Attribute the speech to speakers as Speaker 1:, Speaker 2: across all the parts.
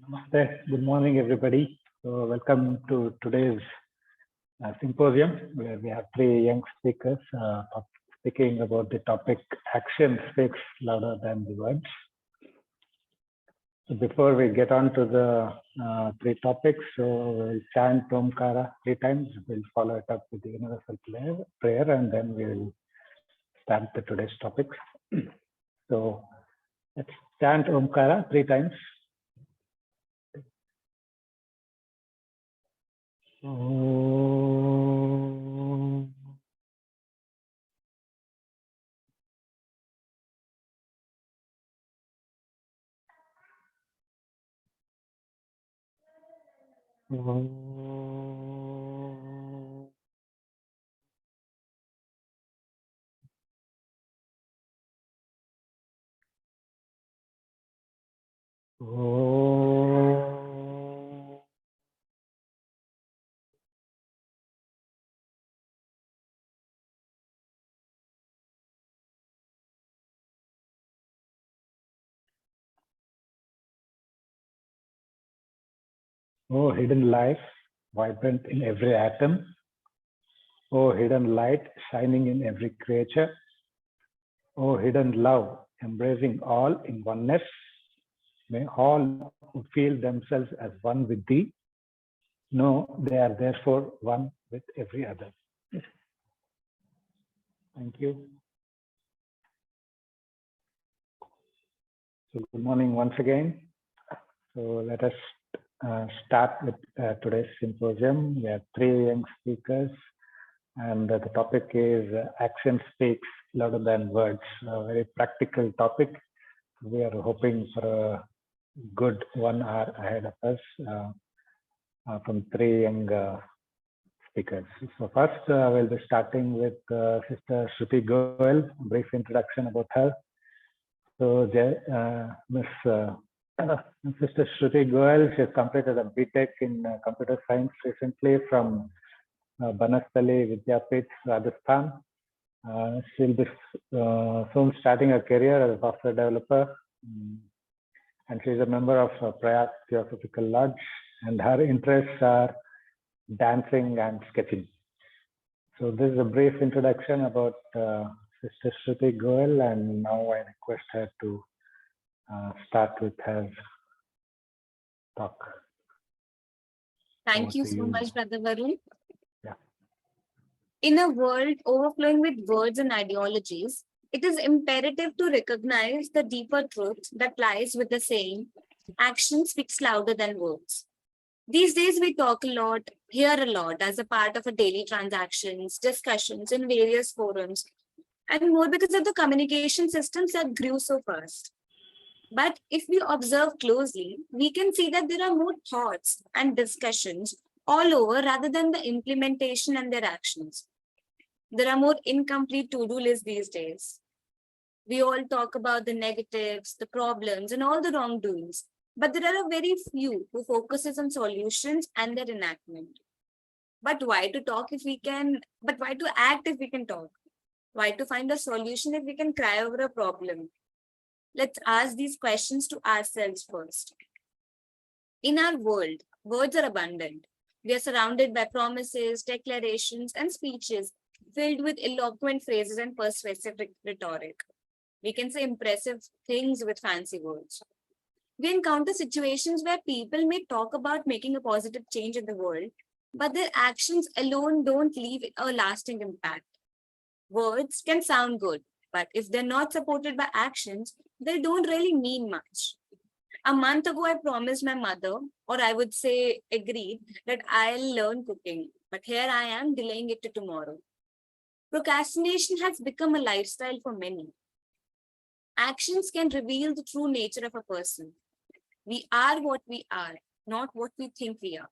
Speaker 1: Namaste. Good morning, everybody. So, welcome to today's symposium, where we have three young speakers speaking about the topic "Action Speaks Louder Than the Words." So, before we get on to the three topics, so we'll chant Omkara 3 times. We'll follow it up with the universal prayer, and then we'll start the today's topics. So, let's chant Omkara 3 times. Om. Om. Om. Oh, hidden life, vibrant in every atom. Oh, hidden light, shining in every creature. Oh, hidden love, embracing all in oneness. May all who feel themselves as one with thee know they are therefore one with every other. Thank you. So, good morning once again. So, let us start with today's symposium. We have three young speakers, and the topic is action speaks louder than words. A very practical topic. We are hoping for a good 1 hour ahead of us from three young speakers. So first, we'll be starting with Sister Shruti Goel. A brief introduction about her. So, Sister Shruti Goel, she has completed a BTech in computer science recently from Banastali Vidyapith, Rajasthan. She'll be soon starting her career as a software developer. And she's a member of Prayag Theosophical Lodge, and her interests are dancing and sketching. So this is a brief introduction about Sister Shruti Goel, and now I request her to start with her talk.
Speaker 2: Thank you so much, Brother Varun.
Speaker 1: Yeah.
Speaker 2: In a world overflowing with words and ideologies, it is imperative to recognize the deeper truth that lies with the saying, action speaks louder than words. These days, we talk a lot, hear a lot as a part of our daily transactions, discussions in various forums, and more because of the communication systems that grew so fast. But if we observe closely, we can see that there are more thoughts and discussions all over rather than the implementation and their actions. There are more incomplete to-do lists these days. We all talk about the negatives, the problems, and all the wrongdoings, but there are a very few who focuses on solutions and their enactment. But why to talk if we can, but why to act if we can talk? Why to find a solution if we can cry over a problem? Let's ask these questions to ourselves first. In our world, words are abundant. We are surrounded by promises, declarations, and speeches filled with eloquent phrases and persuasive rhetoric. We can say impressive things with fancy words. We encounter situations where people may talk about making a positive change in the world, but their actions alone don't leave a lasting impact. Words can sound good, but if they're not supported by actions, they don't really mean much. A month ago, I promised my mother, or I would say agreed, that I'll learn cooking, but here I am delaying it to tomorrow. Procrastination has become a lifestyle for many. Actions can reveal the true nature of a person. We are what we are, not what we think we are.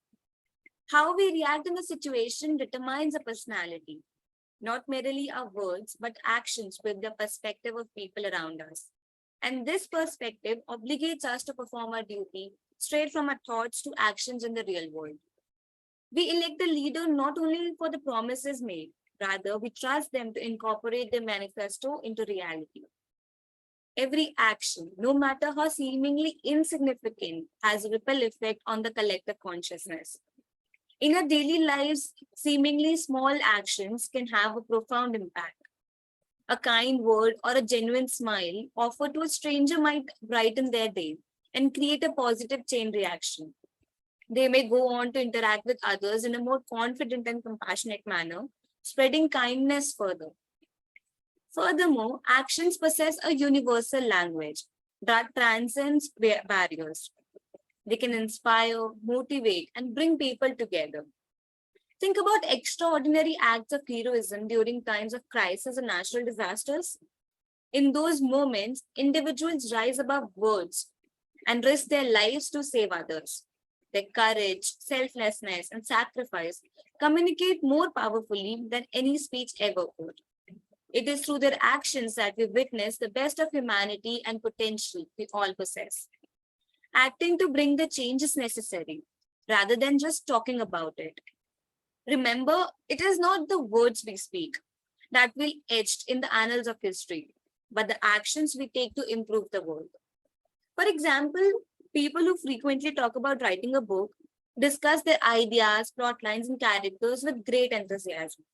Speaker 2: How we react in a situation determines a personality, not merely our words, but actions with the perspective of people around us. And this perspective obligates us to perform our duty straight from our thoughts to actions in the real world. We elect a leader not only for the promises made, rather, we trust them to incorporate their manifesto into reality. Every action, no matter how seemingly insignificant, has a ripple effect on the collective consciousness. In our daily lives, seemingly small actions can have a profound impact. A kind word or a genuine smile offered to a stranger might brighten their day and create a positive chain reaction. They may go on to interact with others in a more confident and compassionate manner, spreading kindness further. Furthermore, actions possess a universal language that transcends barriers. They can inspire, motivate, and bring people together. Think about extraordinary acts of heroism during times of crisis and natural disasters. In those moments, individuals rise above words and risk their lives to save others. Their courage, selflessness, and sacrifice communicate more powerfully than any speech ever could. It is through their actions that we witness the best of humanity and potential we all possess. Acting to bring the change is necessary rather than just talking about it. Remember, it is not the words we speak that will etched in the annals of history, but the actions we take to improve the world. For example, people who frequently talk about writing a book discuss their ideas, plot lines, and characters with great enthusiasm,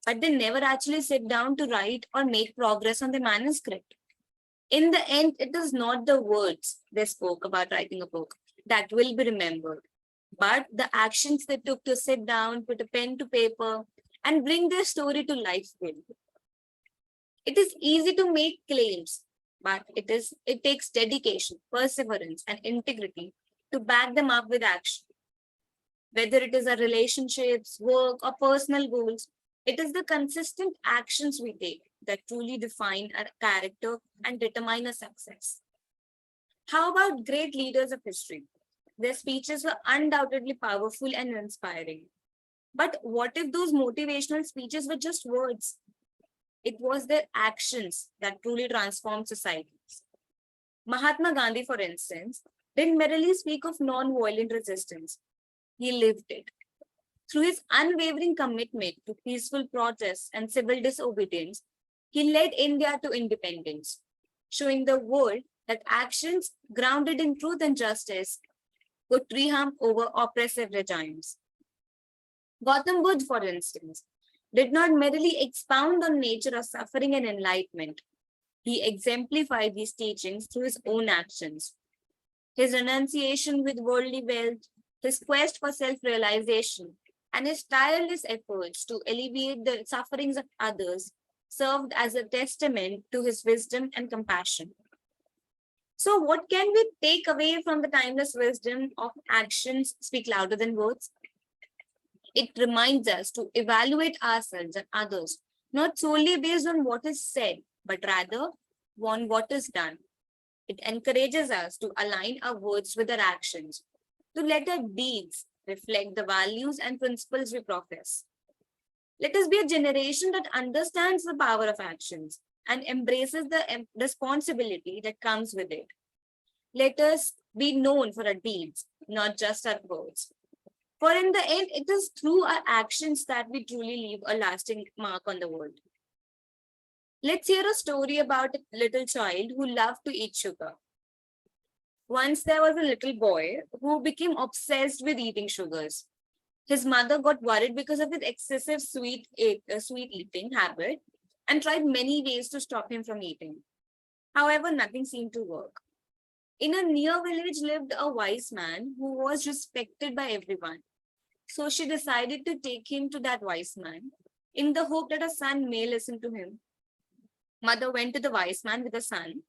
Speaker 2: but they never actually sit down to write or make progress on the manuscript. In the end, it is not the words they spoke about writing a book that will be remembered, but the actions they took to sit down, put a pen to paper, and bring their story to life will. It is easy to make claims, but it takes dedication, perseverance, and integrity to back them up with action. Whether it is our relationships, work, or personal goals, it is the consistent actions we take that truly define our character and determine our success. How about great leaders of history? Their speeches were undoubtedly powerful and inspiring. But what if those motivational speeches were just words? It was their actions that truly transformed societies. Mahatma Gandhi, for instance, didn't merely speak of non-violent resistance, he lived it. Through his unwavering commitment to peaceful protests and civil disobedience, he led India to independence, showing the world that actions grounded in truth and justice could triumph over oppressive regimes. Gautam Buddha, for instance, did not merely expound on nature of suffering and enlightenment. He exemplified these teachings through his own actions. His renunciation with worldly wealth, his quest for self-realization, and his tireless efforts to alleviate the sufferings of others served as a testament to his wisdom and compassion. So, what can we take away from the timeless wisdom of actions speak louder than words? It reminds us to evaluate ourselves and others, not solely based on what is said, but rather on what is done. It encourages us to align our words with our actions, to let our deeds reflect the values and principles we profess. Let us be a generation that understands the power of actions and embraces the responsibility that comes with it. Let us be known for our deeds, not just our words. For in the end, it is through our actions that we truly leave a lasting mark on the world. Let's hear a story about a little child who loved to eat sugar. Once there was a little boy who became obsessed with eating sugars. His mother got worried because of his excessive sweet eating habit and tried many ways to stop him from eating. However, nothing seemed to work. In a near village lived a wise man who was respected by everyone. So she decided to take him to that wise man in the hope that a son may listen to him. Mother went to the wise man with a son.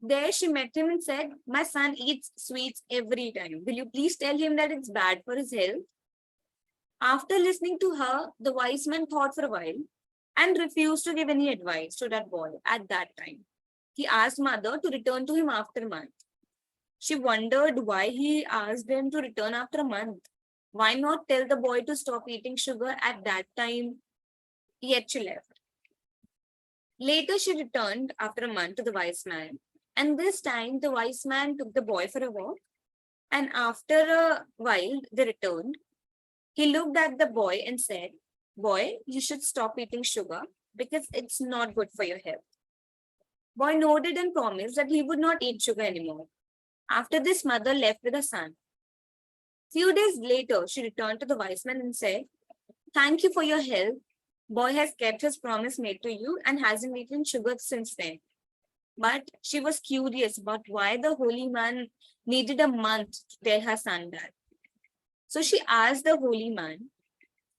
Speaker 2: There she met him and said, "My son eats sweets every time. Will you please tell him that it's bad for his health?" After listening to her, the wise man thought for a while and refused to give any advice to that boy at that time. He asked mother to return to him after a month. She wondered why he asked him to return after a month. Why not tell the boy to stop eating sugar at that time? Yet she left. Later, she returned after a month to the wise man. And this time, the wise man took the boy for a walk. And after a while, they returned. He looked at the boy and said, "Boy, you should stop eating sugar because it's not good for your health." Boy nodded and promised that he would not eat sugar anymore. After this, mother left with her son. Few days later, she returned to the wise man and said, "Thank you for your help. Boy has kept his promise made to you and hasn't eaten sugar since then." But she was curious about why the holy man needed a month to tell her son that. So she asked the holy man,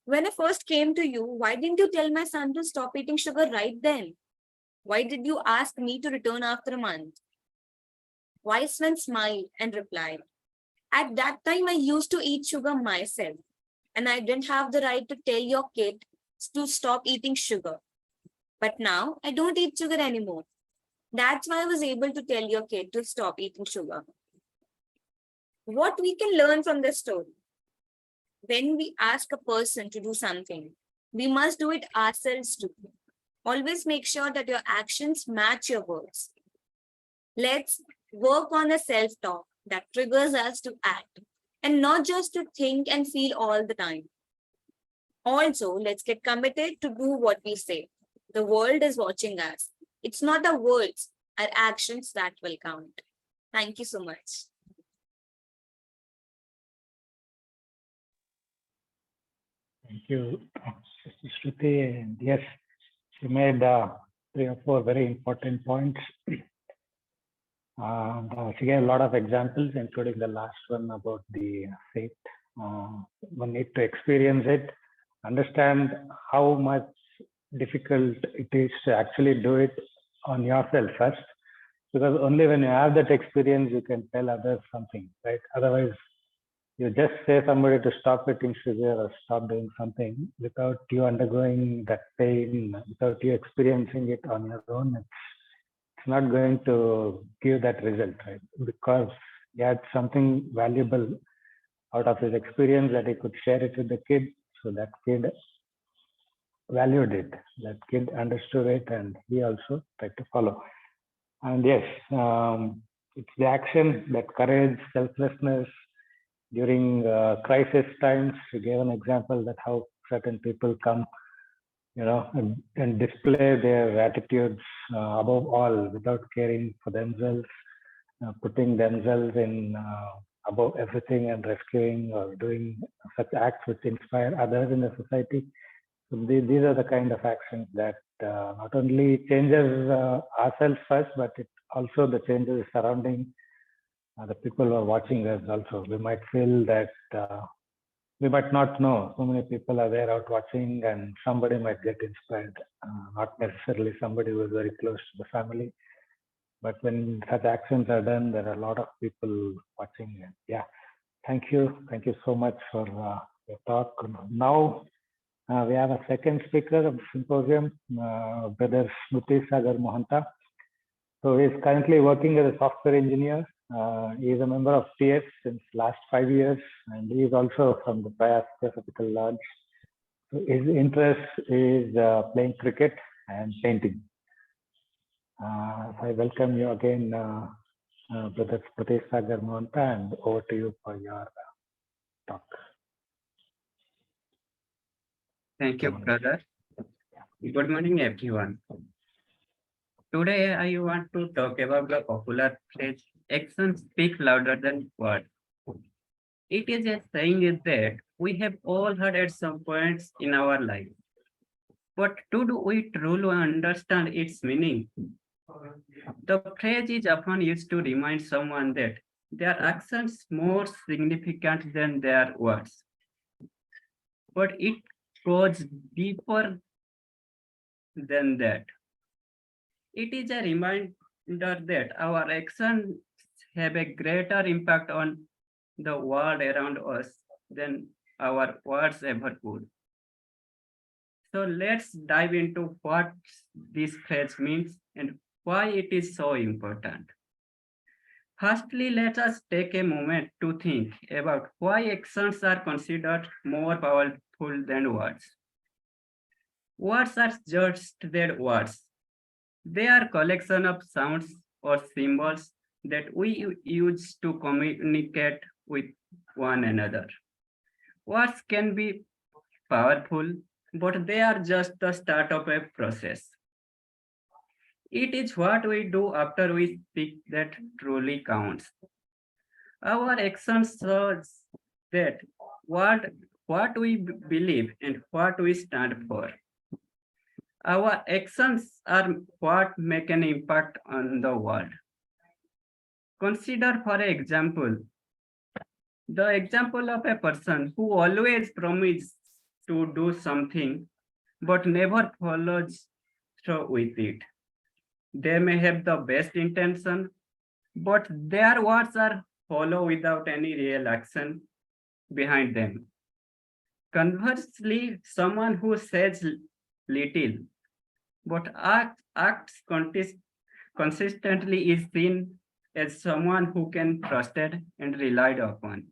Speaker 2: "When I first came to you, why didn't you tell my son to stop eating sugar right then? Why did you ask me to return after a month?" Wise man smiled and replied, "At that time, I used to eat sugar myself, and I didn't have the right to tell your kid to stop eating sugar. But now I don't eat sugar anymore. That's why I was able to tell your kid to stop eating sugar." What we can learn from this story: when we ask a person to do something, we must do it ourselves too. Always make sure that your actions match your words. Let's work on a self talk that triggers us to act and not just to think and feel all the time. Also, let's get committed to do what we say. The world is watching us. It's not our words, our actions that will count. Thank you so much.
Speaker 1: Thank you, Sister Shruti. And yes, she made 3 or 4 very important points. She gave a lot of examples, including the last one about the faith. One need to experience it, understand how much difficult it is to actually do it on yourself first, because only when you have that experience you can tell others something, right? Otherwise, you just say somebody to stop eating sugar or stop doing something without you undergoing that pain, without you experiencing it on your own. It's not going to give that result, right? Because he had something valuable out of his experience that he could share it with the kid. So that kid valued it. That kid understood it, and he also tried to follow. And yes, it's the action, that courage, selflessness during crisis times. He gave an example that how certain people come, and display their attitudes above all, without caring for themselves, putting themselves in above everything and rescuing or doing such acts which inspire others in the society. So these are the kind of actions that not only changes ourselves first, but it also the changes surrounding the people who are watching us also. We might feel that we might not know so many people are there out watching, and somebody might get inspired, not necessarily somebody who is very close to the family. But when such actions are done, there are a lot of people watching. And yeah, thank you so much for your talk. Now we have a second speaker of the symposium, Brother Smrutisagar Mohanta. So he is currently working as a software engineer. He is a member of TS since last 5 years, and he is also from the Prayas Theosophical Lodge. So his interest is playing cricket and painting. So I welcome you again, Brother Smrutisagar Mohanta, and over to you for your talk.
Speaker 3: Thank you, brother. Good morning, everyone. Today, I want to talk about the popular phrase, "Actions speak louder than words." It is a saying that we have all heard at some points in our life. But do we truly understand its meaning? The phrase is often used to remind someone that their actions more significant than their words. But it goes deeper than that. It is a reminder that our actions have a greater impact on the world around us than our words ever could. So let's dive into what this phrase means and why it is so important. Firstly, let us take a moment to think about why actions are considered more powerful than words. Words are just their words. They are collection of sounds or symbols that we use to communicate with one another. Words can be powerful, but they are just the start of a process. It is what we do after we speak that truly counts. Our actions shows that what, what we believe and what we stand for. Our actions are what make an impact on the world. Consider, for example, the example of a person who always promises to do something but never follows through with it. They may have the best intention, but their words are hollow without any real action behind them. Conversely, someone who says little but acts consistently is seen as someone who can trusted and relied upon.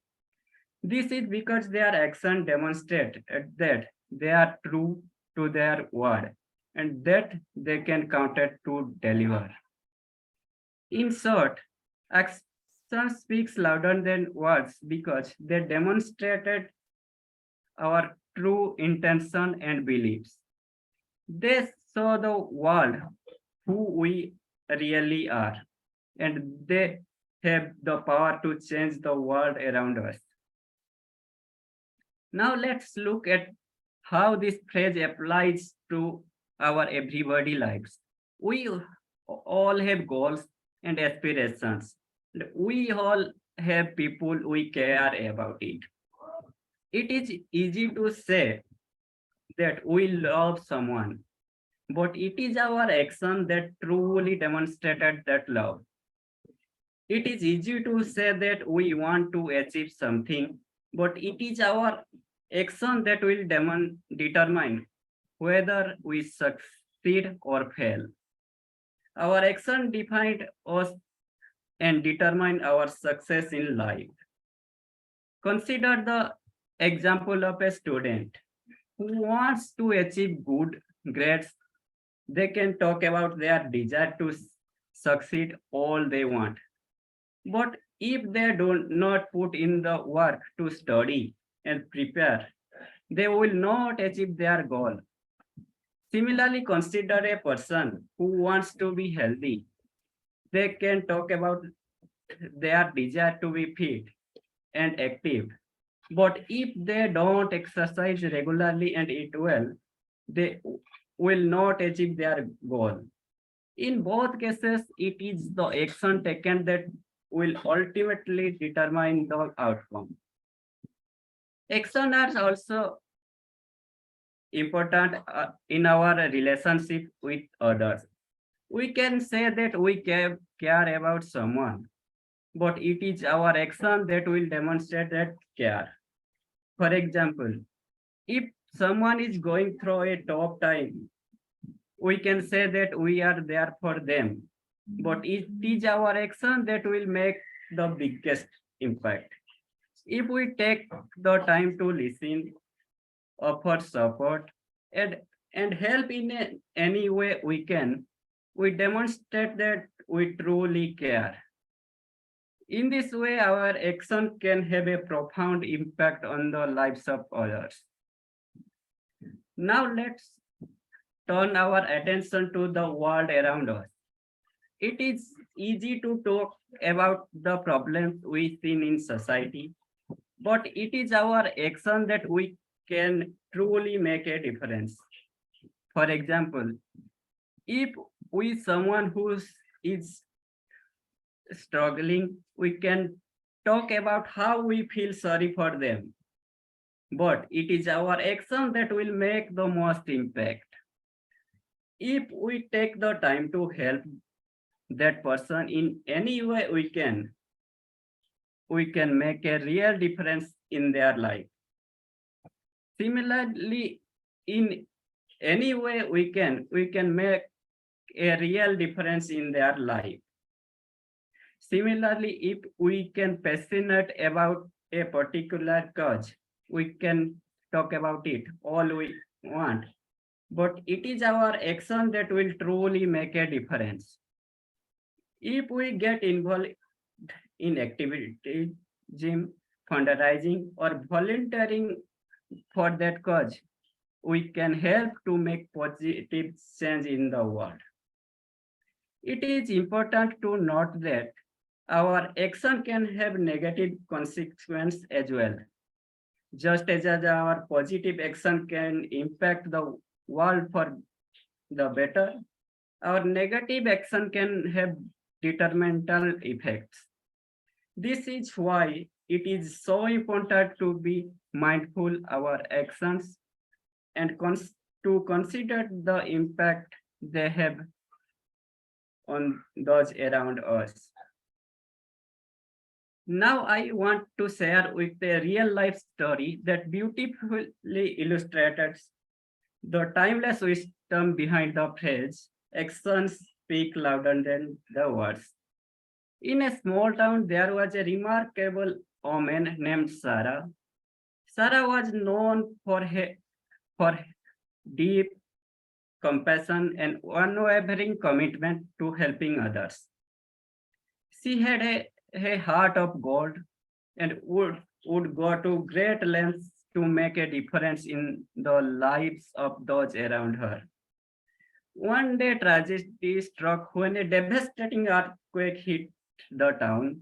Speaker 3: This is because their action demonstrate that they are true to their word and that they can count it to deliver. In short, action speaks louder than words because they demonstrated our true intention and beliefs. They show the world who we really are, and they have the power to change the world around us. Now let's look at how this phrase applies to our everybody lives. We all have goals and aspirations. We all have people we care about it. It is easy to say that we love someone, but it is our action that truly demonstrated that love. It is easy to say that we want to achieve something, but it is our action that will determine whether we succeed or fail. Our action defined us and determine our success in life. Consider the example of a student who wants to achieve good grades. They can talk about their desire to succeed all they want. But if they do not put in the work to study and prepare, they will not achieve their goal. Similarly, consider a person who wants to be healthy. They can talk about their desire to be fit and active. But if they don't exercise regularly and eat well, they will not achieve their goal. In both cases, it is the action taken that will ultimately determine the outcome. Action are also important in our relationship with others. We can say that we care about someone, but it is our action that will demonstrate that care. For example, if someone is going through a tough time, we can say that we are there for them, but it is our action that will make the biggest impact. If we take the time to listen, offer support, and, and help in any way we can, we demonstrate that we truly care. In this way, our action can have a profound impact on the lives of others. Now let's turn our attention to the world around us. It is easy to talk about the problems we see in society, but it is our action that we can truly make a difference. For example, if we someone who is struggling, we can talk about how we feel sorry for them. But it is our action that will make the most impact. If we take the time to help that person in any way we can make a real difference in their life. Similarly, in any way we can make a real difference in their life. Similarly, if we can passionate about a particular cause, we can talk about it all we want, but it is our action that will truly make a difference. If we get involved in activity, gym, fundraising, or volunteering for that cause, we can help to make positive change in the world. It is important to note that our action can have negative consequences as well. Just as our positive action can impact the world for the better, our negative action can have detrimental effects. This is why it is so important to be mindful our actions and to consider the impact they have on those around us. Now I want to share with a real life story that beautifully illustrates the timeless wisdom behind the phrase, actions speak louder than the words. In a small town, there was a remarkable woman named Sarah. Sarah was known for deep compassion and unwavering commitment to helping others. She had a heart of gold and would go to great lengths to make a difference in the lives of those around her. One day, tragedy struck when a devastating earthquake hit the town.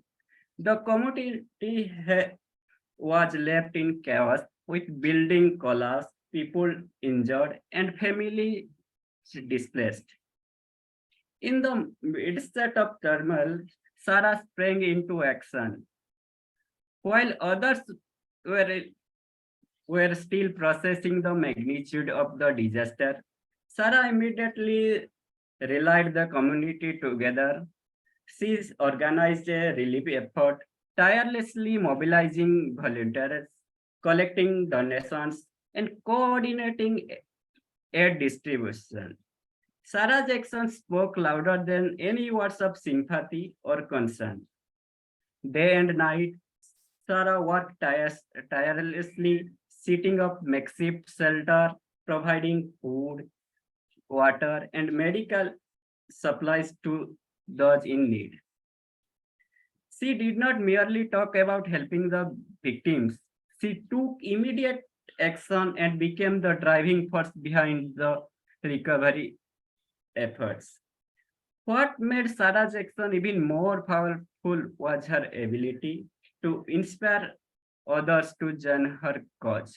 Speaker 3: The community was left in chaos with building collapse, people injured, and families displaced. In the midst of turmoil, Sarah sprang into action. While others were, were still processing the magnitude of the disaster, Sarah immediately rallied the community together. She organized a relief effort, tirelessly mobilizing volunteers, collecting donations, and coordinating aid distribution. Sarah's actions spoke louder than any words of sympathy or concern. Day and night, Sarah worked tirelessly, setting up makeshift shelter, providing food, water, and medical supplies to those in need. She did not merely talk about helping the victims, she took immediate action and became the driving force behind the recovery efforts. What made Sarah's action even more powerful was her ability to inspire others to join her cause.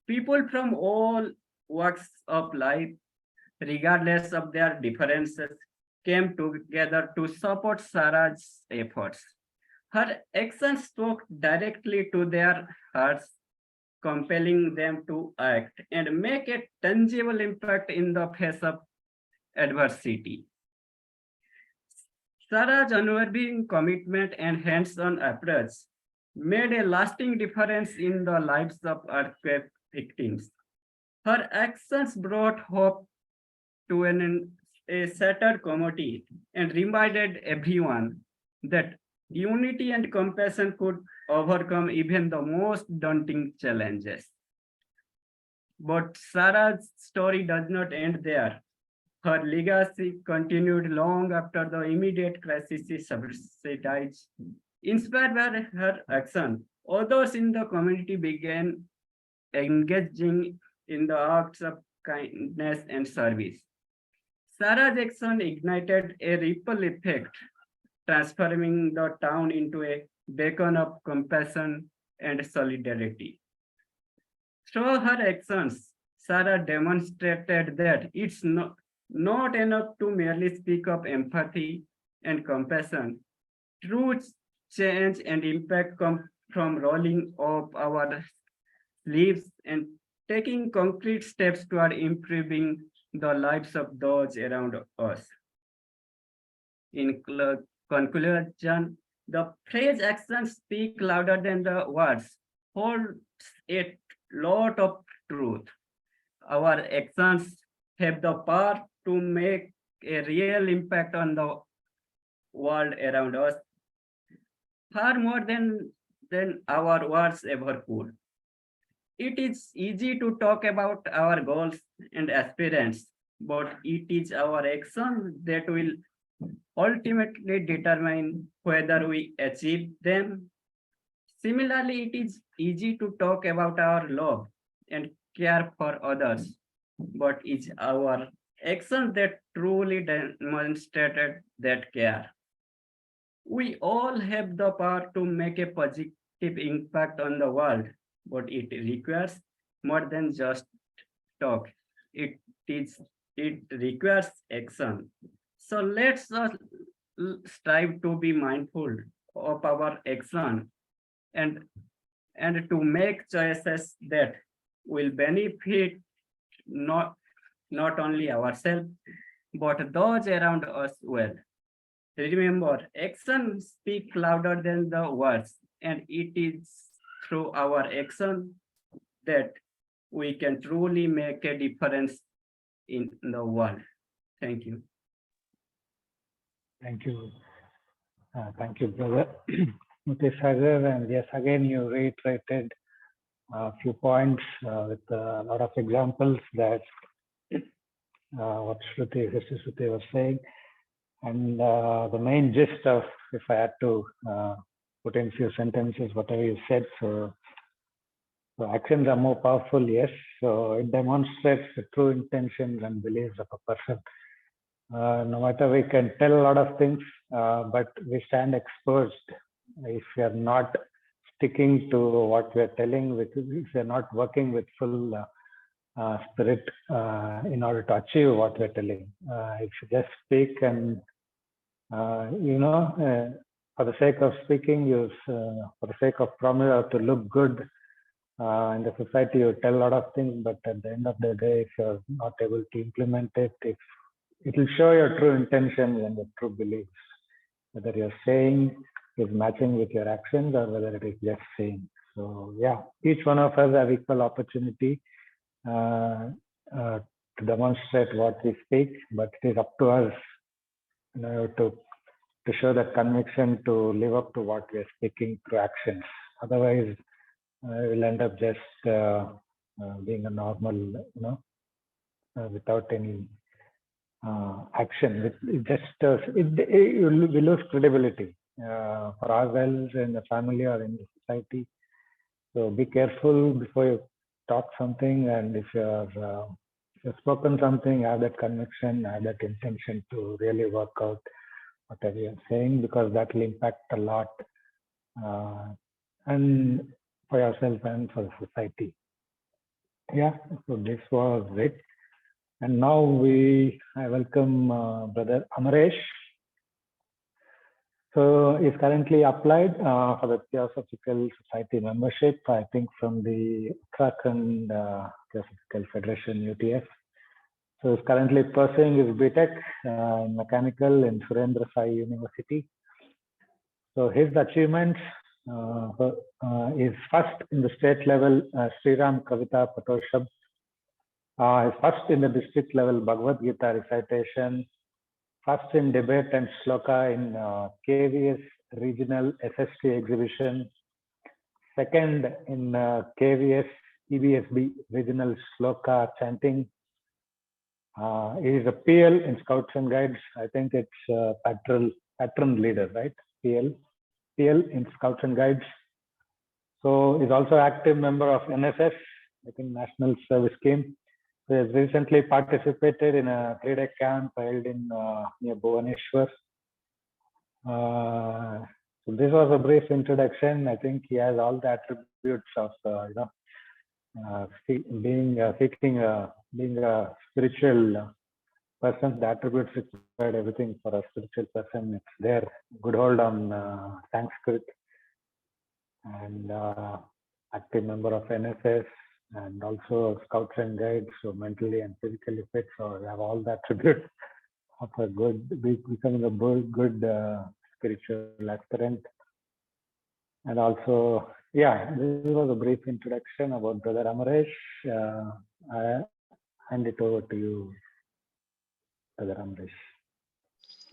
Speaker 3: People from all walks of life, regardless of their differences, came together to support Sarah's efforts. Her actions spoke directly to their hearts, compelling them to act and make a tangible impact in the face of adversity. Sarah's unwavering commitment and hands-on approach made a lasting difference in the lives of earthquake victims. Her actions brought hope to a shattered community and reminded everyone that unity and compassion could overcome even the most daunting challenges. But Sarah's story does not end there. Her legacy continued long after the immediate crisis subsided. Inspired by her action, others in the community began engaging in the acts of kindness and service. Sarah's action ignited a ripple effect, transforming the town into a beacon of compassion and solidarity. Through her actions, Sarah demonstrated that it's not enough to merely speak of empathy and compassion. True change and impact come from rolling up our sleeves and taking concrete steps toward improving the lives of those around us. In conclusion, the phrase actions speak louder than the words holds a lot of truth. Our actions have the power to make a real impact on the world around us, far more than our words ever could. It is easy to talk about our goals and aspirations, but it is our actions that will ultimately determine whether we achieve them. Similarly, it is easy to talk about our love and care for others, but it's our actions that truly demonstrated that care. We all have the power to make a positive impact on the world, but it requires more than just talk. It is it requires action. So let's strive to be mindful of our action and to make choices that will benefit not not only ourselves but those around us well. Remember, actions speak louder than the words, and it is through our action that we can truly make a difference in the world. Thank you.
Speaker 1: Thank you. Thank you, brother Smrutisagar. And yes, again, you reiterated a few points with a lot of examples that what Sister Shruti was saying. And the main gist of, if I had to put in a few sentences, whatever you said, so actions are more powerful, yes. So it demonstrates the true intentions and beliefs of a person. No matter we can tell a lot of things, but we stand exposed if we are not sticking to what we are telling, if we are not working with full spirit in order to achieve what we're telling. If you just speak and for the sake of speaking, for the sake of promise or to look good in the society, you tell a lot of things, but at the end of the day, if you're not able to implement it, it will show your true intentions and your true beliefs, whether you're saying is matching with your actions or whether it is just saying. So yeah, each one of us have equal opportunity to demonstrate what we speak, but it is up to us, to show that conviction, to live up to what we are speaking through actions. Otherwise, we'll end up just being a normal, without any action. We lose credibility for ourselves in the family or in the society. So be careful before you talk something, and if you've spoken something, have that conviction, have that intention to really work out whatever you're saying, because that will impact a lot, and for yourself and for the society. Yeah, so this was it. And now I welcome Brother Amaresh. So he's currently applied for the Theosophical Society membership, I think from the Uttarakhand Theosophical Federation, UTF. So he's currently pursuing his BTech in mechanical in Surendra Sai University. So his achievements is first in the state level Sriram Kavita Patoshab. Is first in the district level Bhagavad Gita recitation, first in debate and shloka in KVS regional SST exhibition, second in KVS EBSB regional shloka chanting. He is a PL in Scouts and Guides. I think it's patron leader, right? PL in Scouts and Guides. So he's also active member of NSS, I think National Service Scheme. He has recently participated in a 3-day camp held in near Bhubaneswar. So this was a brief introduction. I think he has all the attributes of being a spiritual person. The attributes required, everything for a spiritual person. It's there. Good hold on Sanskrit, and active member of NSS, and also Scouts and Guides, so mentally and physically fit. So we have all the attributes of a becoming a good spiritual aspirant. And also, yeah, this was a brief introduction about Brother Amaresh. I hand it over to you, Brother Amaresh.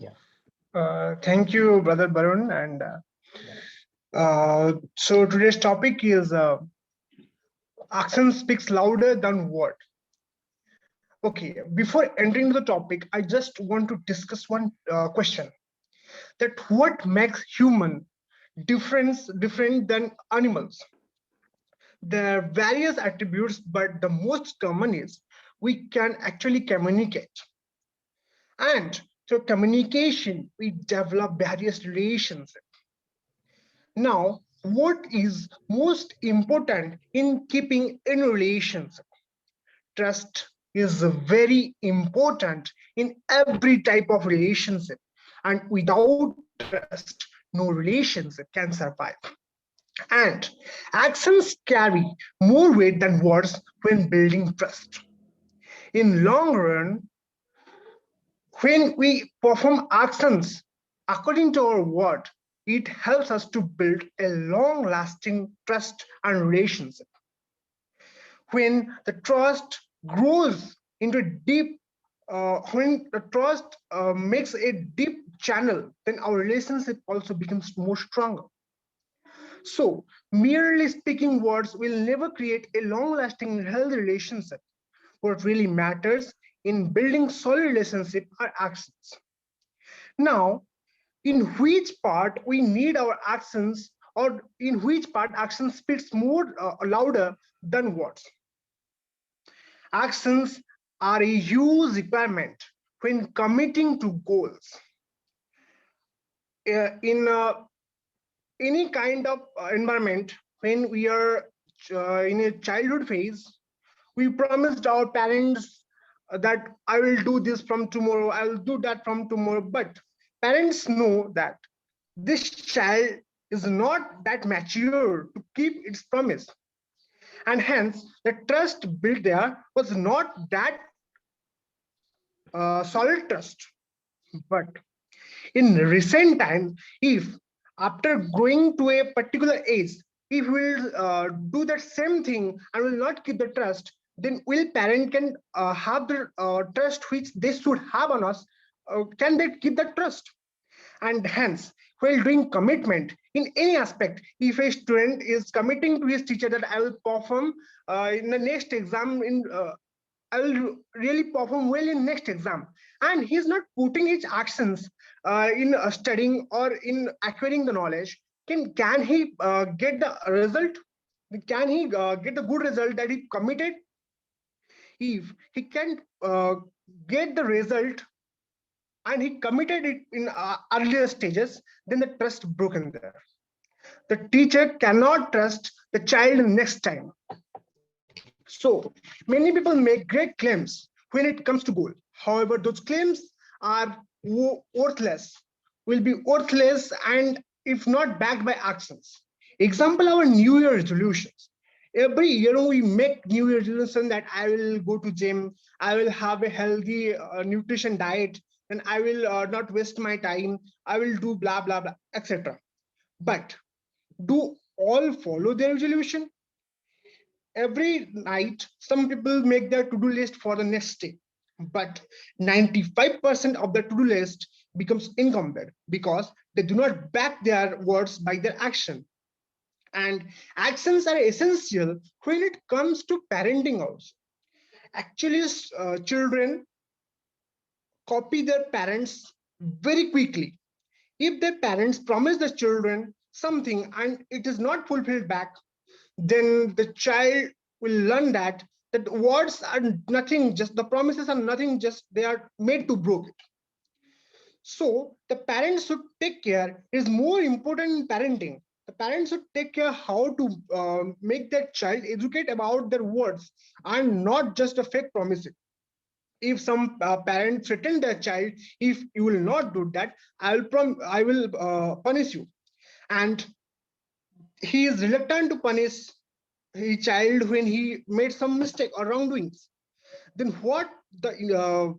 Speaker 1: Yeah.
Speaker 4: Thank you, Brother Barun. And so today's topic is action speaks louder than word. Okay, before entering the topic, I just want to discuss one question: that what makes human different than animals? There are various attributes, but the most common is we can actually communicate. And through communication, we develop various relationships. Now, what is most important in keeping in relationship? Trust is very important in every type of relationship. And without trust, no relationship can survive. And actions carry more weight than words when building trust. In long run, when we perform actions according to our word, it helps us to build a long-lasting trust and relationship. When the trust grows into deep, when the trust makes a deep channel, then our relationship also becomes more stronger. So, merely speaking words will never create a long-lasting, healthy relationship. What really matters in building solid relationship are actions. Now, in which part we need our actions, or in which part action speaks more louder than words? Actions are a huge requirement when committing to goals. In any kind of environment, when we are in a childhood phase, we promised our parents that I will do this from tomorrow, I will do that from tomorrow. But parents know that this child is not that mature to keep its promise. And hence, the trust built there was not that solid trust. But in recent times, if after growing to a particular age, if we'll do that same thing and will not keep the trust, then will parent can have the trust which they should have on us? Can they keep that trust? And hence, while doing commitment in any aspect, if a student is committing to his teacher that I will perform in the next exam I will really perform well in next exam, and he's not putting his actions in studying or in acquiring the knowledge, can he get the result? Can he get the good result that he committed? If he can get the result and he committed it in earlier stages, then the trust broken there. The teacher cannot trust the child next time. So many people make great claims when it comes to goal. However, those claims are worthless, will be worthless, and if not backed by actions. Example, our New Year resolutions. Every year we make New Year resolution that I will go to gym, I will have a healthy nutrition diet, and I will not waste my time, I will do blah blah blah, etc. But do all follow their resolution? Every night, some people make their to-do list for the next day, but 95% of the to-do list becomes incomplete because they do not back their words by their action. And actions are essential when it comes to parenting also. Actually, children copy their parents very quickly. If their parents promise the children something and it is not fulfilled back, then the child will learn that words are nothing, just the promises are nothing, just they are made to broke it. So the parents should take care is more important in parenting. The parents should take care how to make their child educate about their words and not just a fake promises. If some parent threaten their child, if you will not do that, I will punish you, and he is reluctant to punish his child when he made some mistake or wrongdoings, then what the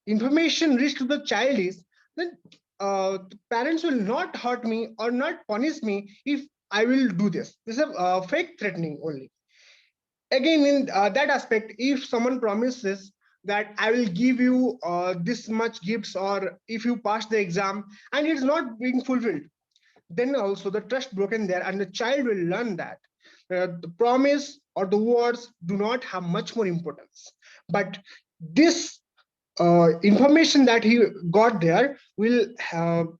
Speaker 4: information reached to the child is, then the parents will not hurt me or not punish me if I will do this. This is a fake threatening only. Again, in that aspect, if someone promises that I will give you this much gifts, or if you pass the exam and it's not being fulfilled, then also the trust broken there, and the child will learn that the promise or the words do not have much more importance. But this information that he got there will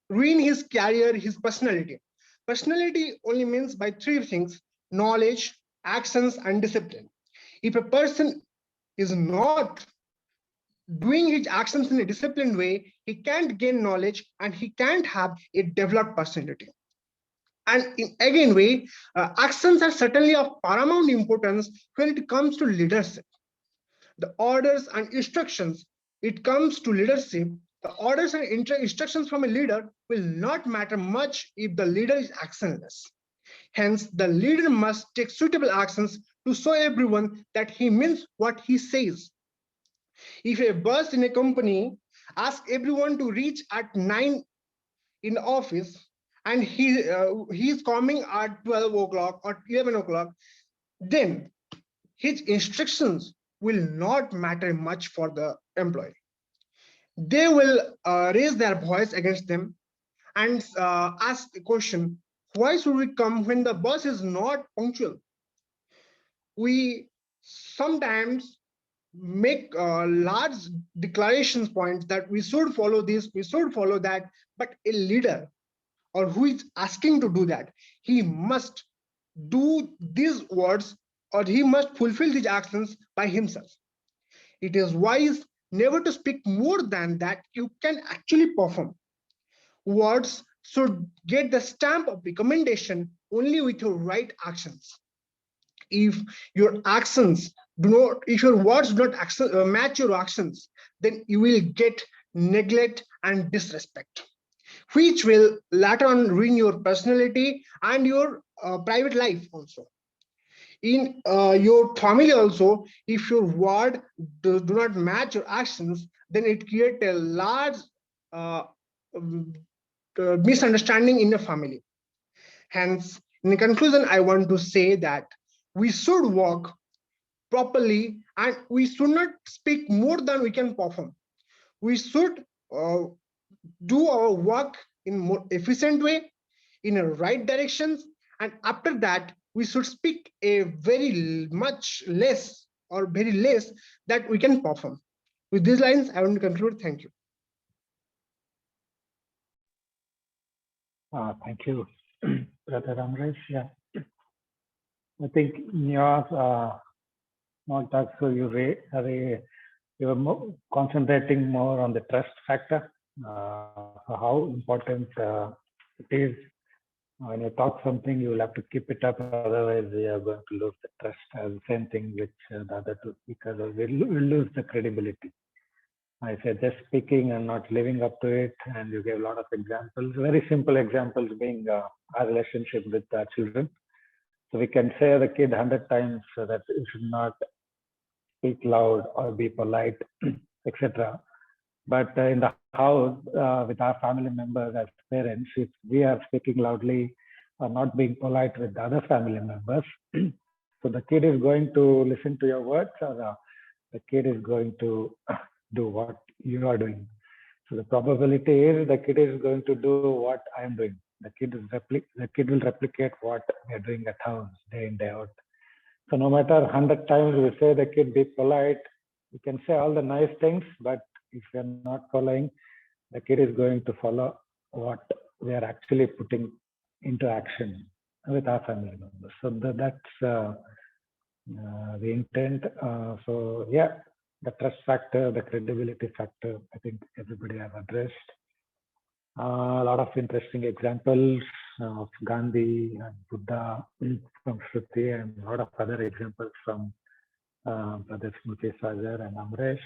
Speaker 4: ruin his career, his personality. Personality only means by three things: knowledge, actions, and discipline. If a person is not doing his actions in a disciplined way, he can't gain knowledge and he can't have a developed personality. And in again way, actions are certainly of paramount importance when it comes to leadership. The orders and instructions, it comes to leadership, the orders and instructions from a leader will not matter much if the leader is actionless. Hence, the leader must take suitable actions to show everyone that he means what he says. If a boss in a company asks everyone to reach at 9 in the office and he is coming at 12 o'clock or 11 o'clock, then his instructions will not matter much for the employee. They will raise their voice against them and ask the question, why should we come when the boss is not punctual? We sometimes make large declarations points that we should follow this, we should follow that, but a leader or who is asking to do that, he must do these words or he must fulfill these actions by himself. It is wise never to speak more than that you can actually perform. Words should get the stamp of recommendation only with your right actions. If your actions do not, if your words do not match your actions, then you will get neglect and disrespect, which will later on ruin your personality and your private life also. In your family also, if your word do not match your actions, then it creates a large uh, um, misunderstanding in the family. Hence, in conclusion, I want to say that we should work properly and we should not speak more than we can perform. We should do our work in more efficient way, in a right directions, and after that we should speak a very much less or very less that we can perform. With these lines, I want to conclude. Thank you.
Speaker 1: Thank you, Brother Amaresh. Yeah, I think in your small talk, so you were concentrating more on the trust factor, how important it is. When you talk something, you will have to keep it up, otherwise we are going to lose the trust. The same thing which the other two speakers will lose the credibility. I said just speaking and not living up to it, and you gave a lot of examples, very simple examples being our relationship with our children. So we can say the kid 100 times that you should not speak loud or be polite, etc. But in the house, with our family members as parents, if we are speaking loudly or not being polite with the other family members, so the kid is going to listen to your words, or the kid is going to do what you are doing. So the probability is the kid is going to do what I am doing. The kid will replicate what we are doing at house day in, day out. So no matter 100 times we say the kid be polite, we can say all the nice things, but if we are not following, the kid is going to follow what we are actually putting into action with our family members. So that's the intent. So yeah, the trust factor, the credibility factor, I think everybody have addressed. A lot of interesting examples of Gandhi and Buddha from Shruti, and a lot of other examples from Brother Smrutisagar and Amaresh.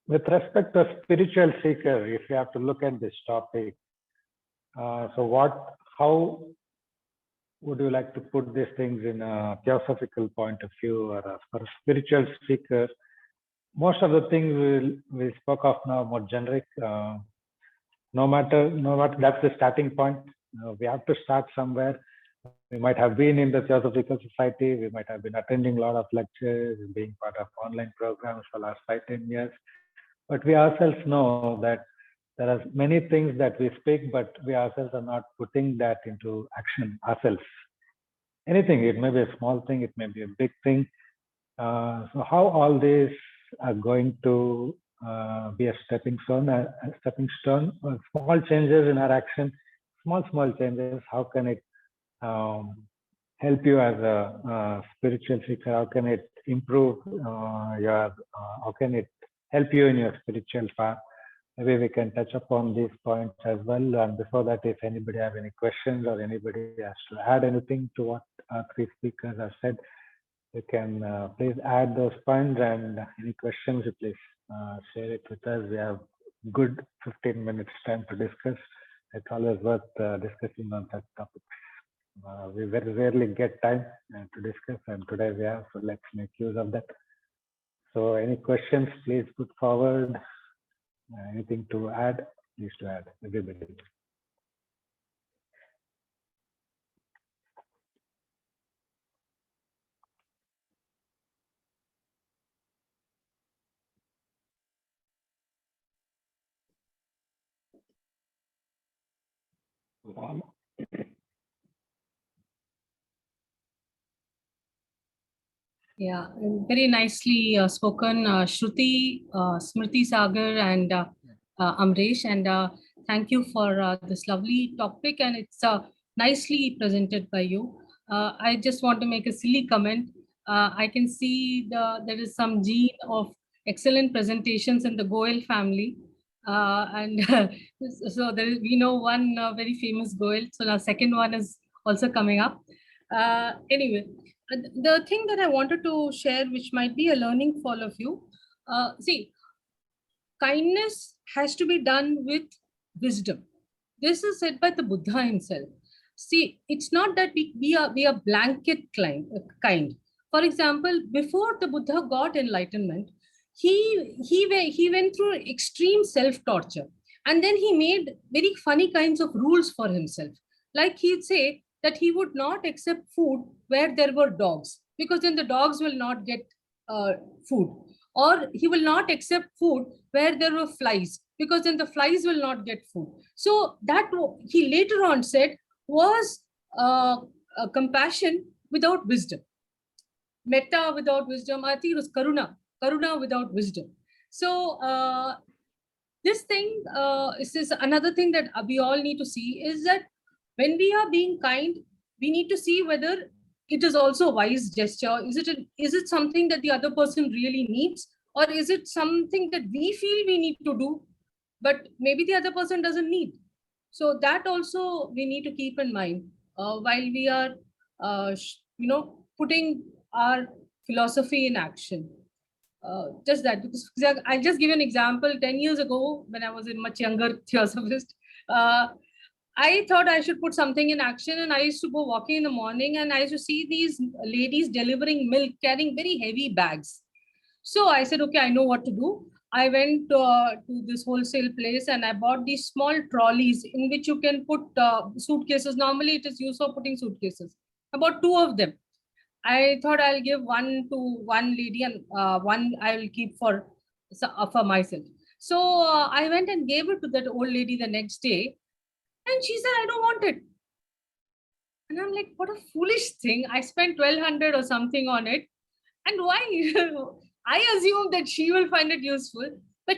Speaker 1: With respect to spiritual seeker, if you have to look at this topic, so how would you like to put these things in a theosophical point of view, or for a spiritual seeker? Most of the things we spoke of now more generic. No matter that's the starting point. We have to start somewhere. We might have been in the Theosophical Society. We might have been attending a lot of lectures, being part of online programs for the last 5-10 years. But we ourselves know that there are many things that we speak, but we ourselves are not putting that into action ourselves. Anything, it may be a small thing, it may be a big thing. So how all these are going to be a stepping stone, small changes in our action, small changes, how can it help you as a spiritual seeker? How can it improve how can it help you in your spiritual path? Maybe we can touch upon these points as well. And before that, if anybody have any questions or anybody has to add anything to what our three speakers have said, you can please add those points, and any questions, you please share it with us. We have good 15 minutes time to discuss. It's always worth discussing on such topics. We very rarely get time to discuss, and today we have, so let's make use of that. So any questions, please put forward. Anything to add, please to add, everybody.
Speaker 5: Yeah, very nicely spoken, Shruti, Smrutisagar, and Amaresh. And thank you for this lovely topic, and it's nicely presented by you. I just want to make a silly comment. I can see there is some gene of excellent presentations in the Goel family. And so we know one very famous Goel. So now second one is also coming up. Anyway, the thing that I wanted to share, which might be a learning for all of you, see, kindness has to be done with wisdom. This is said by the Buddha himself. See, it's not that we are blanket kind. For example, before the Buddha got enlightenment, he went through extreme self-torture, and then he made very funny kinds of rules for himself. Like he'd say that he would not accept food where there were dogs, because then the dogs will not get food. Or he will not accept food where there were flies, because then the flies will not get food. So that he later on said was compassion without wisdom. Metta without wisdom. I think it was karuna without wisdom. So this thing is another thing that we all need to see, is that when we are being kind, we need to see whether it is also a wise gesture. Is it something that the other person really needs, or is it something that we feel we need to do, but maybe the other person doesn't need? So that also we need to keep in mind while we are, putting our philosophy in action. Just that, because I'll just give you an example. 10 years ago, when I was a much younger theosophist, I thought I should put something in action, and I used to go walking in the morning, and I used to see these ladies delivering milk, carrying very heavy bags. So I said, okay, I know what to do. I went to this wholesale place, and I bought these small trolleys in which you can put suitcases. Normally, it is used for putting suitcases. I bought 2 of them. I thought I'll give one to one lady, and one I will keep for myself. So I went and gave it to that old lady the next day, and she said, I don't want it. And I'm like, what a foolish thing. I spent 1,200 or something on it. And why? I assume that she will find it useful, but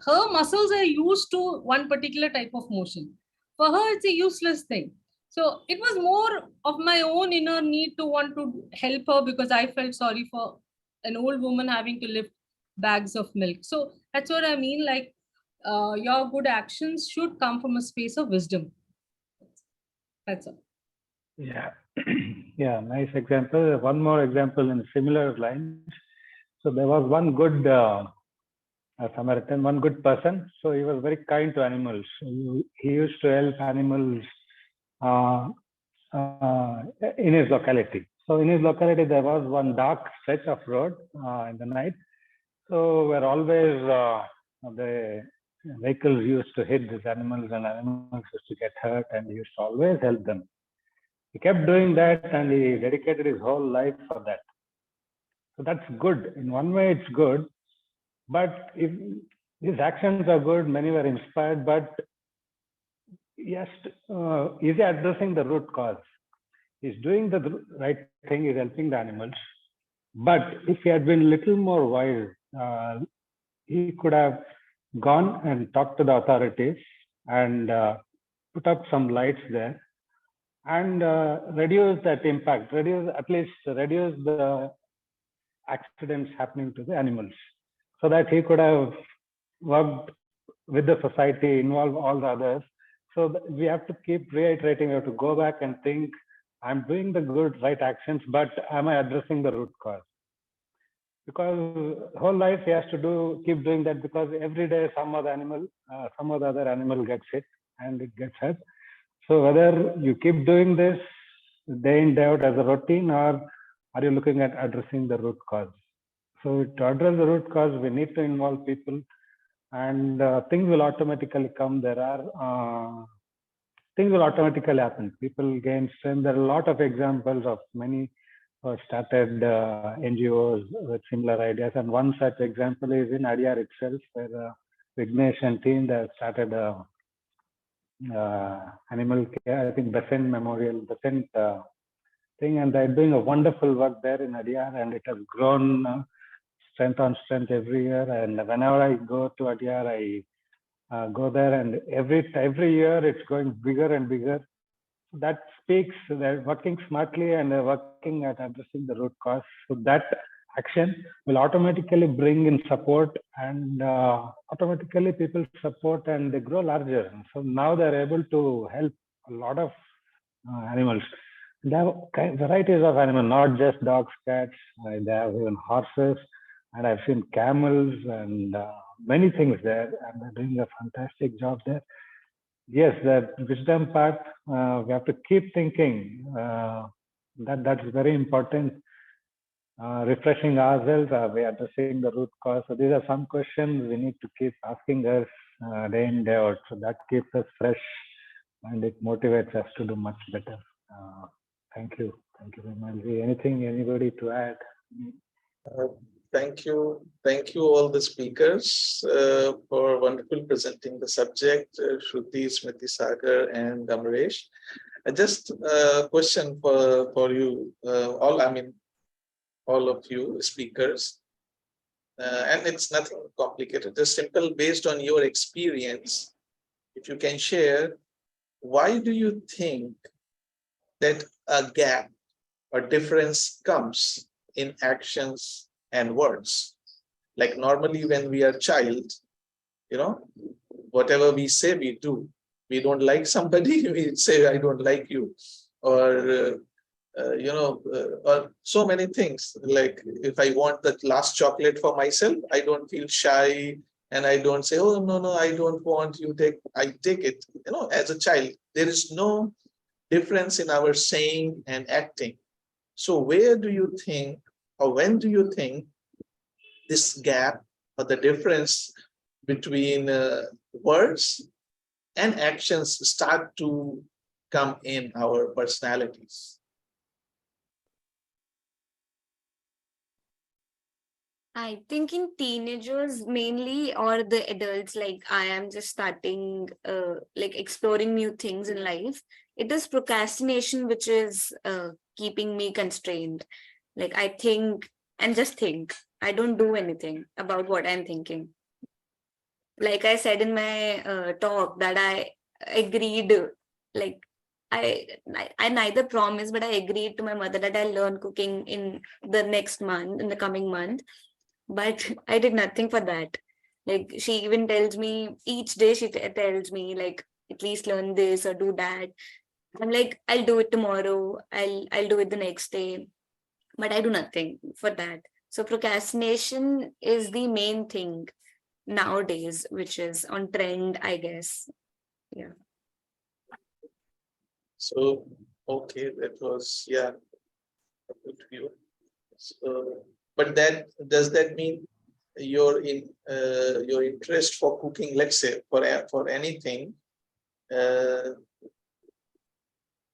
Speaker 5: her muscles are used to one particular type of motion. For her, it's a useless thing. So it was more of my own inner need to want to help her, because I felt sorry for an old woman having to lift bags of milk. So that's what I mean. Like, your good actions should come from a space of wisdom. That's all.
Speaker 1: Yeah. Yeah, nice example. One more example in similar lines. So there was one good Samaritan, one good person. So he was very kind to animals. He used to help animals in his locality. So in his locality, there was one dark stretch of road in the night. So where always the vehicles used to hit these animals, and animals used to get hurt, and he used to always help them. He kept doing that, and he dedicated his whole life for that. So that's good. In one way, it's good. But if his actions are good, many were inspired, but yes, is he addressing the root cause? He's doing the right thing, he's helping the animals. But if he had been a little more wise, he could have gone and talked to the authorities and put up some lights there, and reduce that impact, at least reduce the accidents happening to the animals, so that he could have worked with the society, involve all the others. So we have to keep reiterating, we have to go back and think, I'm doing the good, right actions, but am I addressing the root cause? Because whole life he has to keep doing that, because every day some other other animal gets hit and it gets hurt. So whether you keep doing this day in, day out as a routine, or are you looking at addressing the root cause? So to address the root cause, we need to involve people, and things will automatically come. Things will automatically happen. People gain strength. There are a lot of examples of many started NGOs with similar ideas. And one such example is in Adyar itself, where Vignesh and team, they started animal care, I think Besant Memorial, Besant thing, and they're doing a wonderful work there in Adyar, and it has grown strength on strength every year. And whenever I go to Adyar, I go there, and every year it's going bigger and bigger. That speaks, they're working smartly and they're working at addressing the root cause. So that action will automatically bring in support, and automatically people support and they grow larger. So now they're able to help a lot of animals. They have varieties of animals, not just dogs, cats. They have even horses, and I've seen camels and many things there, and they're doing a fantastic job there. Yes, that wisdom part, we have to keep thinking. That's very important. Refreshing ourselves, are we addressing the root cause? So these are some questions we need to keep asking us day in, day out. So that keeps us fresh, and it motivates us to do much better. Thank you. Thank you, Vimalji. Anything, anybody to add?
Speaker 6: Thank you. Thank you all the speakers for wonderful presenting the subject, Shruti, Smrutisagar, and Amaresh. Just a question for you all, all of you speakers. And it's nothing complicated, just simple, based on your experience. If you can share, why do you think that a gap or difference comes in actions and words? Like normally when we are child, whatever we say, we do. We don't like somebody, we say, I don't like you. Or, or so many things. Like if I want the last chocolate for myself, I don't feel shy, and I don't say, oh, no, I don't want you, I take it. As a child, there is no difference in our saying and acting. So where do you think, or when do you think this gap or the difference between words and actions start to come in our personalities?
Speaker 2: I think in teenagers mainly, or the adults, like I am just starting, like exploring new things in life. It is procrastination which is keeping me constrained. Like I think and just think. I don't do anything about what I'm thinking. Like I said in my talk that I agreed, like I neither promised, but I agreed to my mother that I'll learn cooking in the next month, in the coming month. But I did nothing for that. Like she even tells me each day, she tells me like, at least learn this or do that. I'm like, I'll do it tomorrow. I'll do it the next day, but I do nothing for that. So procrastination is the main thing nowadays, which is on trend, I guess. Yeah.
Speaker 6: So, okay, that was, a good view. So, but does that mean your interest for cooking, let's say for anything,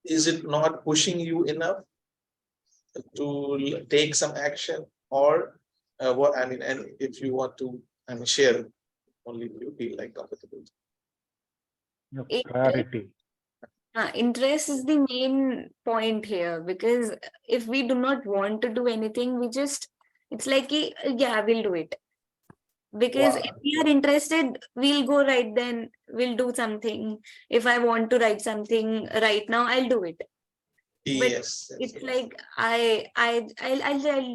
Speaker 6: is it not pushing you enough to take some action, or what? And if you want to, share, only if you feel like comfortable.
Speaker 1: Clarity.
Speaker 2: Interest is the main point here, because if we do not want to do anything, it's like, yeah, we'll do it. Because if we are interested, we'll go right then, we'll do something. If I want to write something right now, I'll do it.
Speaker 6: Yes.
Speaker 2: It's like I'll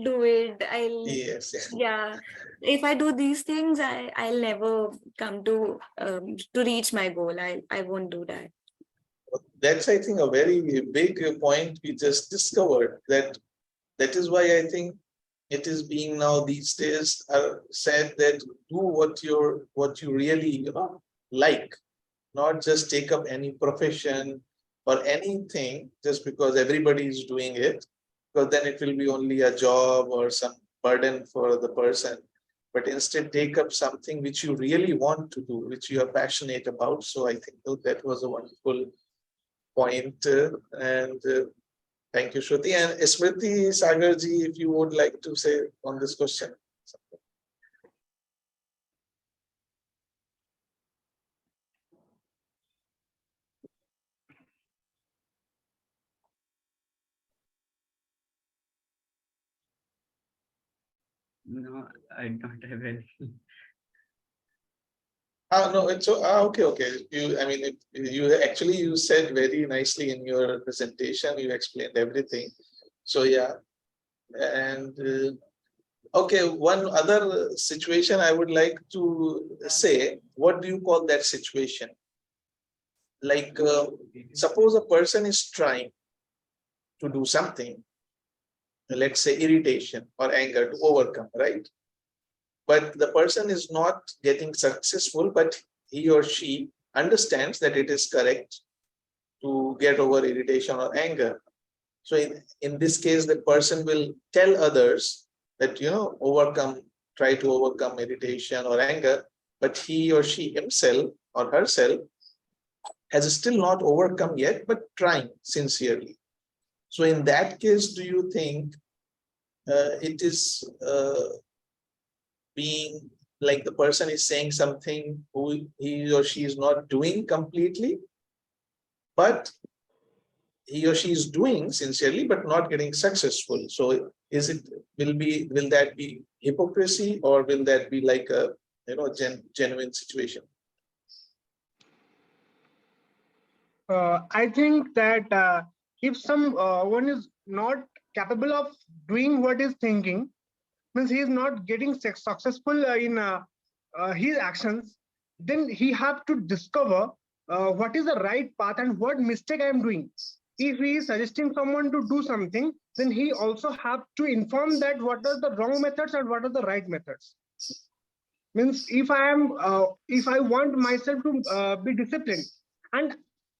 Speaker 2: do it.
Speaker 6: Yes. Yes.
Speaker 2: Yeah. If I do these things, I'll never come to reach my goal. I won't do that.
Speaker 6: That's, I think, a very big point we just discovered. That is why I think it is being now these days said that do what you really like, not just take up any profession or anything just because everybody is doing it, because then it will be only a job or some burden for the person. But instead take up something which you really want to do, which you are passionate about. So I think that was a wonderful point. And thank you, Shruti. And Smrutisagar ji, if you would like to say on this question.
Speaker 3: No, I don't have any.
Speaker 6: No, it's okay, okay. I mean, you said very nicely in your presentation. You explained everything. So yeah, and okay, one other situation I would like to say. What do you call that situation? Like, suppose a person is trying to do something, let's say irritation or anger to overcome, right? But the person is not getting successful, but he or she understands that it is correct to get over irritation or anger. So in this case, the person will tell others that, try to overcome irritation or anger, but he or she himself or herself has still not overcome yet, but trying sincerely. So in that case, do you think it is being like the person is saying something who he or she is not doing completely, but he or she is doing sincerely but not getting successful? So will that be hypocrisy, or will that be like a genuine situation?
Speaker 4: I think that if one is not capable of doing what is thinking, means he is not getting successful in his actions, then he have to discover what is the right path and what mistake I am doing. If he is suggesting someone to do something, then he also have to inform that what are the wrong methods and what are the right methods. Means if I want myself to be disciplined and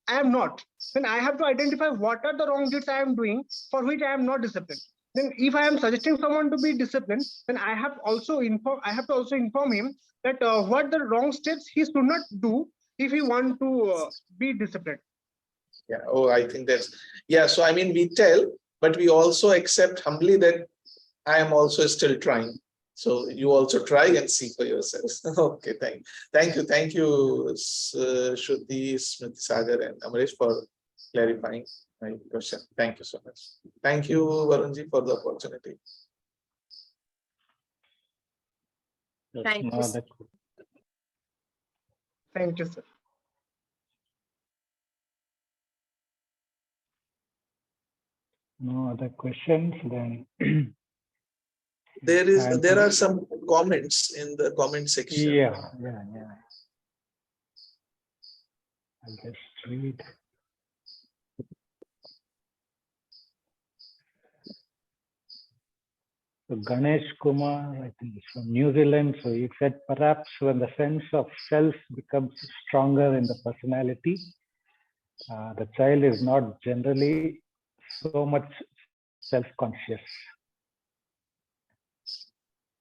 Speaker 4: I am not, then I have to identify what are the wrong deeds I am doing for which I am not disciplined. Then if I am suggesting someone to be disciplined, then I have to also inform him that what the wrong steps he should not do if he want to be disciplined.
Speaker 6: Yeah. Oh, I think that's, yeah. So I mean, we tell, but we also accept humbly that I am also still trying. So you also try and see for yourselves. Okay, thank you, Shruti, Smrutisagar, and Amaresh for clarifying my question. Thank you so much. Thank you, Varunji, for the opportunity.
Speaker 2: Thank you.
Speaker 4: Thank you, sir.
Speaker 1: No other questions, then.
Speaker 6: There are some comments in the comment section.
Speaker 1: Yeah. I'll just read. So Ganesh Kumar, I think it's from New Zealand. So he said, perhaps when the sense of self becomes stronger in the personality, the child is not generally so much self-conscious.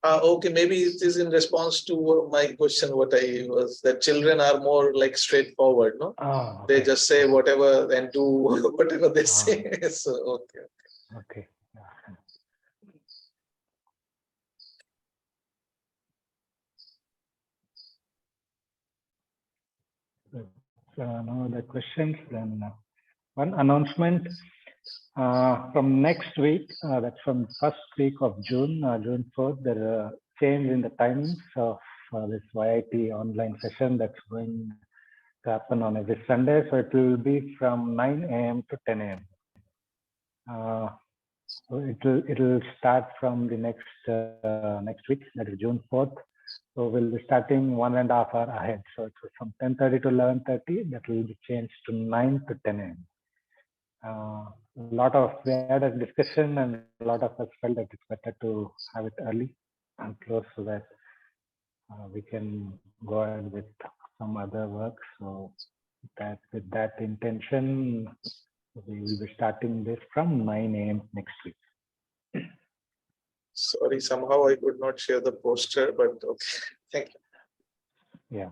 Speaker 6: Okay, maybe it is in response to my question. What I was that children are more like straightforward, no?
Speaker 1: Oh, okay.
Speaker 6: They just say whatever and do whatever they say. So okay.
Speaker 1: Okay. No other questions. Then one announcement from next week. That's from first week of June, June 4th. There is a change in the timings of this YIT online session that's going to happen on every Sunday. So it will be from 9 a.m. to 10 a.m. So it'll start from the next week, that is June 4th. So we'll be starting 1.5 hours ahead. So it's from 10:30 to 11:30. That will be changed to 9 to 10 a.m. We had a discussion, and a lot of us felt that it's better to have it early and close so that we can go ahead with some other work. So that with that intention, we will be starting this from 9 a.m. next week.
Speaker 6: Sorry, somehow I could not share the poster, but okay. Thank you.
Speaker 1: Yeah.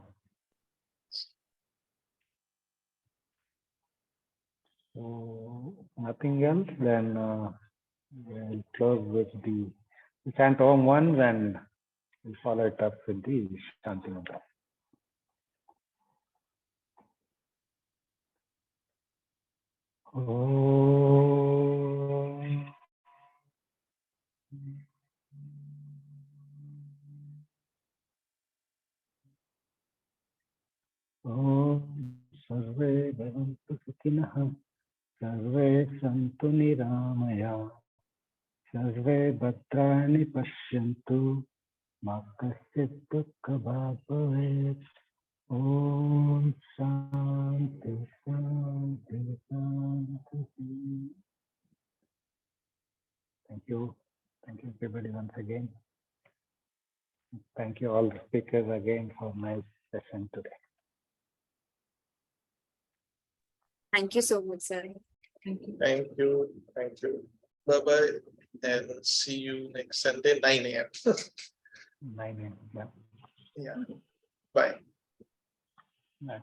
Speaker 1: So nothing else, then we'll close with the chant Om once, and we'll follow it up with the Shanti Mantra. Om. Om Sarve Bhavantu Sukhinah, Sarve Santu Niramaya, Sarve Bhadrani Pashyantu, Ma Kasyit Dukkha Bhag Bhavet. Om Shanti Shanti Shanti. Thank you everybody once again. Thank you all the speakers again for nice session today.
Speaker 2: Thank you so much, sir.
Speaker 5: Thank you.
Speaker 6: Thank you. Thank you. Bye-bye. And see you next Sunday, 9 a.m.
Speaker 1: 9 a.m. Yeah.
Speaker 6: Yeah. Bye.
Speaker 1: Bye.